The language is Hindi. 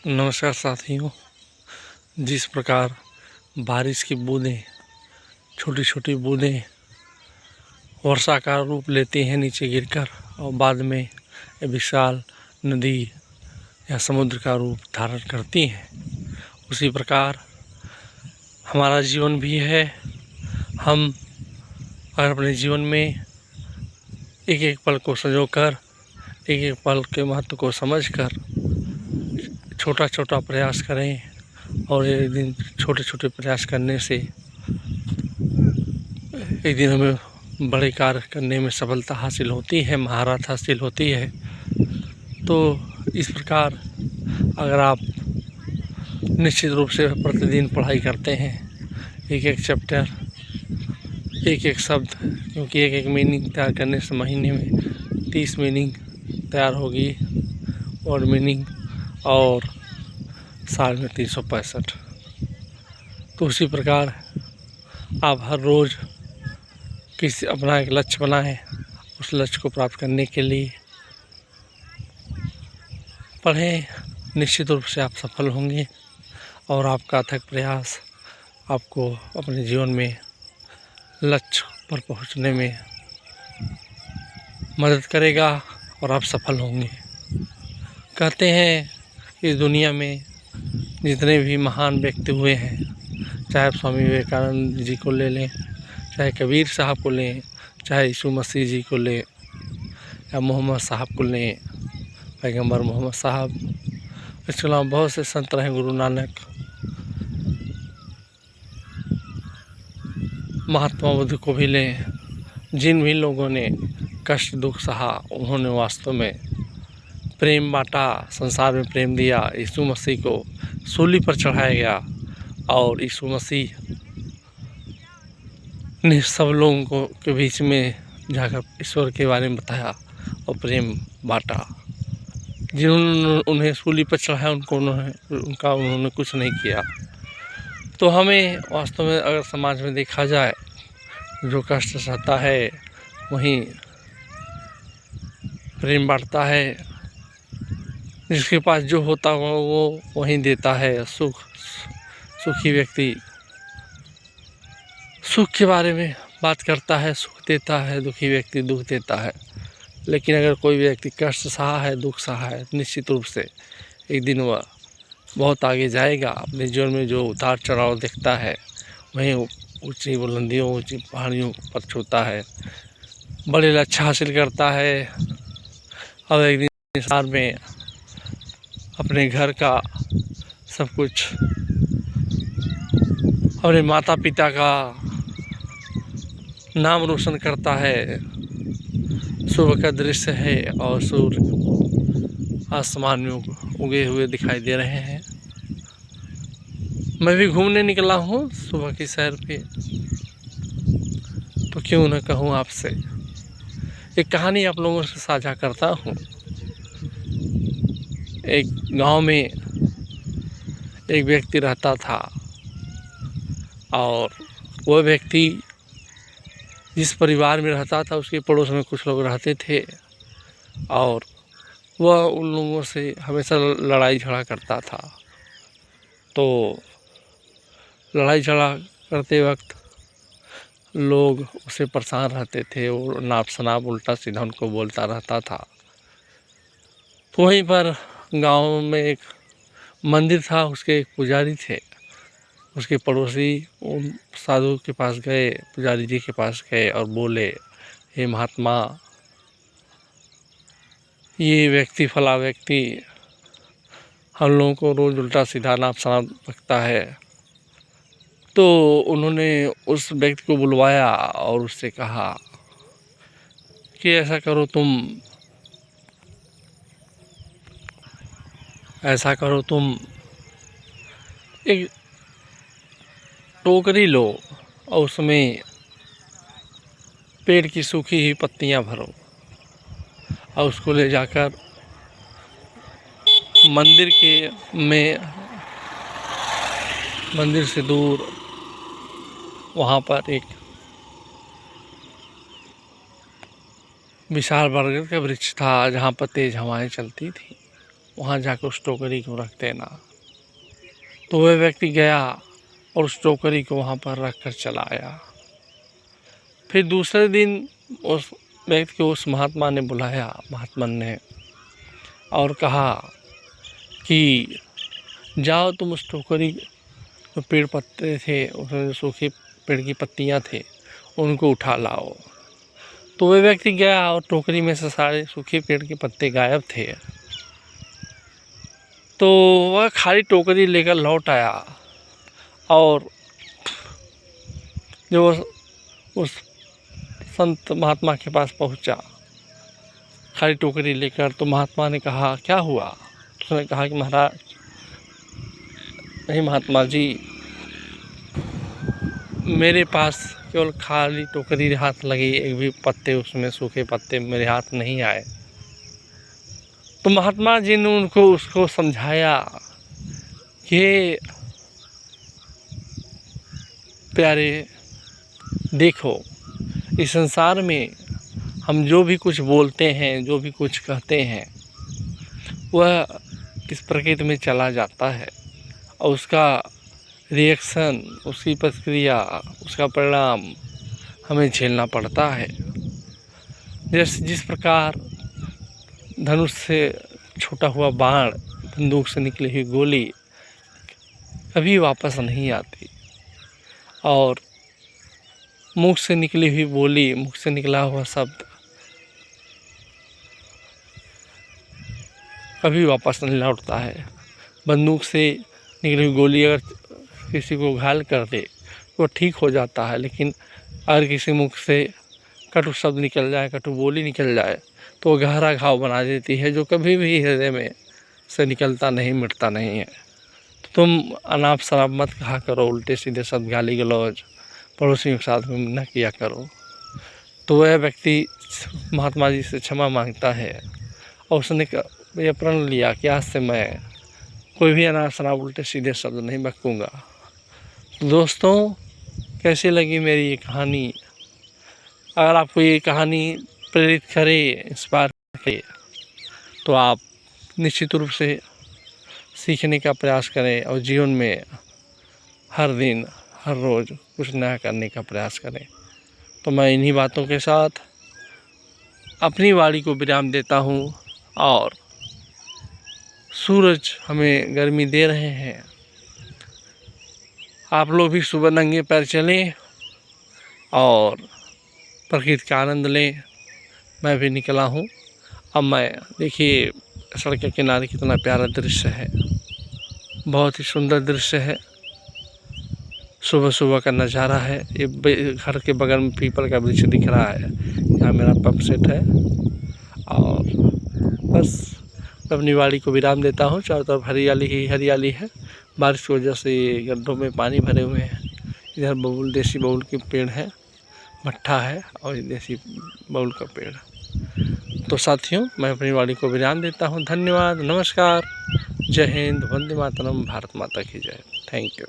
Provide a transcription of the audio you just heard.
नमस्कार साथियों। जिस प्रकार बारिश की बूंदें, छोटी छोटी बूंदें वर्षा का रूप लेती हैं नीचे गिरकर और बाद में एक विशाल नदी या समुद्र का रूप धारण करती हैं, उसी प्रकार हमारा जीवन भी है। हम अगर अपने जीवन में एक एक पल को संजोकर, एक एक पल के महत्व को समझकर छोटा छोटा प्रयास करें और एक दिन छोटे छोटे प्रयास करने से एक दिन हमें बड़े कार्य करने में सफलता हासिल होती है, महारत हासिल होती है। तो इस प्रकार अगर आप निश्चित रूप से प्रतिदिन पढ़ाई करते हैं, एक एक चैप्टर, एक एक शब्द, क्योंककि एक एक मीनिंग तैयार करने से महीने में 30 मीनिंग तैयार होगी और मीनिंग, और साल में 365। तो उसी प्रकार आप हर रोज़ किसी अपना एक लक्ष्य बनाएं, उस लक्ष्य को प्राप्त करने के लिए पढ़ें। निश्चित रूप से आप सफल होंगे और आपका अथक प्रयास आपको अपने जीवन में लक्ष्य पर पहुंचने में मदद करेगा और आप सफल होंगे। कहते हैं इस दुनिया में जितने भी महान व्यक्ति हुए हैं, चाहे आप स्वामी विवेकानंद जी को ले लें, चाहे कबीर साहब को लें, चाहे यीशु मसीह जी को लें, या मोहम्मद साहब को लें, पैगंबर मोहम्मद साहब, इसके अलावा बहुत से संत रहे, गुरु नानक, महात्मा बुद्ध को भी लें। जिन भी लोगों ने कष्ट दुख सहा, उन्होंने वास्तव में प्रेम बांटा, संसार में प्रेम दिया। यीशु मसीह को सूली पर चढ़ाया गया और यीशु मसीह ने सब लोगों को के बीच में जाकर ईश्वर के बारे में बताया और प्रेम बांटा। जिन्होंने उन्हें सूली पर चढ़ाया उन्होंने कुछ नहीं किया। तो हमें वास्तव में अगर समाज में देखा जाए, जो कष्ट सहता है वहीं प्रेम बांटता है, जिसके पास जो होता हो वो वहीं देता है। सुखी व्यक्ति सुख के बारे में बात करता है, सुख देता है, दुखी व्यक्ति दुख देता है। लेकिन अगर कोई व्यक्ति कष्ट सहा है, दुख सहा है, निश्चित रूप से एक दिन वह बहुत आगे जाएगा। अपने जीवन में जो उतार चढ़ाव दिखता है वहीं ऊंची बुलंदियों, ऊंची पहाड़ियों पर छूता है, बड़े लक्ष्य हासिल करता है और एक दिन संसार में अपने घर का सब कुछ, अपने माता पिता का नाम रोशन करता है। सुबह का दृश्य है और सूर्य आसमान में उगे हुए दिखाई दे रहे हैं। मैं भी घूमने निकला हूँ सुबह की सैर पे, तो क्यों न कहूँ आपसे एक कहानी आप लोगों से साझा करता हूँ। एक गांव में एक व्यक्ति रहता था और वह व्यक्ति जिस परिवार में रहता था उसके पड़ोस में कुछ लोग रहते थे और वह उन लोगों से हमेशा लड़ाई झगड़ा करता था। तो लड़ाई झगड़ा करते वक्त लोग उसे परेशान रहते थे और नाप शनाप उल्टा सीधा उनको बोलता रहता था। तो वहीं पर गांव में एक मंदिर था, उसके एक पुजारी थे। उसके पड़ोसी उन साधु के पास गए, पुजारी जी के पास गए और बोले, हे महात्मा, ये व्यक्ति फला व्यक्ति हम लोगों को रोज़ उल्टा सीधा नाप शनाप बकता है। तो उन्होंने उस व्यक्ति को बुलवाया और उससे कहा कि ऐसा करो तुम एक टोकरी लो और उसमें पेड़ की सूखी हुई पत्तियां भरो और उसको ले जाकर मंदिर से दूर वहाँ पर एक विशाल बरगद का वृक्ष था जहाँ पर तेज हवाएं चलती थी। वहाँ जाकर उस टोकरी को रख देना। तो वह व्यक्ति गया और उस टोकरी को वहाँ पर रख कर चला आया। फिर दूसरे दिन उस व्यक्ति को उस महात्मा ने बुलाया, महात्मा ने, और कहा कि जाओ तुम उस टोकरी, जो पेड़ पत्ते थे उसमें जो सूखे पेड़ की पत्तियाँ थे उनको उठा लाओ। तो वह व्यक्ति गया और टोकरी में से सारे सूखे पेड़ के पत्ते गायब थे। तो वह खाली टोकरी लेकर लौट आया और जो उस संत महात्मा के पास पहुंचा खाली टोकरी लेकर, तो महात्मा ने कहा क्या हुआ? तो उसने कहा कि महाराज, नहीं महात्मा जी, मेरे पास केवल खाली टोकरी हाथ लगी, एक भी पत्ते उसमें सूखे पत्ते मेरे हाथ नहीं आए। तो महात्मा जी ने उसको समझाया कि प्यारे, देखो इस संसार में हम जो भी कुछ बोलते हैं, जो भी कुछ कहते हैं, वह इस प्रकृति में चला जाता है और उसका रिएक्शन, उसकी प्रतिक्रिया, उसका परिणाम हमें झेलना पड़ता है। जिस प्रकार धनुष से छूटा हुआ बाण, बंदूक से निकली हुई गोली कभी वापस नहीं आती, और मुख से निकली हुई बोली, मुख से निकला हुआ शब्द कभी वापस नहीं लौटता है। बंदूक से निकली हुई गोली अगर किसी को घायल कर दे वो ठीक हो जाता है, लेकिन अगर किसी मुख से कटु शब्द निकल जाए, कटु बोली निकल जाए, तो वो गहरा घाव बना देती है, जो कभी भी हृदय में से निकलता नहीं, मिटता नहीं है। तो तुम अनाप शराब मत कहा करो, उल्टे सीधे शब्द, गाली गलौज पड़ोसियों के साथ में न किया करो। तो वह व्यक्ति महात्मा जी से क्षमा मांगता है और उसने यह प्रण लिया कि आज से मैं कोई भी अनाप शराब उल्टे सीधे शब्द नहीं बकूँगा। तो दोस्तों, कैसी लगी मेरी ये कहानी? अगर आपको ये कहानी प्रेरित करे, इंस्पायर करे, तो आप निश्चित रूप से सीखने का प्रयास करें और जीवन में हर दिन, हर रोज़ कुछ नया करने का प्रयास करें। तो मैं इन्हीं बातों के साथ अपनी वाणी को विराम देता हूँ, और सूरज हमें गर्मी दे रहे हैं। आप लोग भी सुबह नंगे पैर चलें और प्रकृति का आनंद लें। मैं भी निकला हूँ। अब मैं, देखिए सड़क के किनारे कितना प्यारा दृश्य है, बहुत ही सुंदर दृश्य है। सुबह सुबह का नज़ारा है। ये घर के बगल में पीपल का वृक्ष दिख रहा है। यहाँ मेरा पंप सेट है, और बस अपनी वाड़ी को विराम देता हूँ। चारों तरफ हरियाली ही हरियाली है। बारिश की वजह से गड्ढों में पानी भरे हुए हैं। इधर बबूल, देसी बबूल के पेड़ है, भट्ठा है, और देसी बबूल का पेड़। तो साथियों, मैं अपनी वाणी को विराम देता हूँ। धन्यवाद, नमस्कार, जय हिंद, वंदे मातरम, भारत माता की जय। Thank you.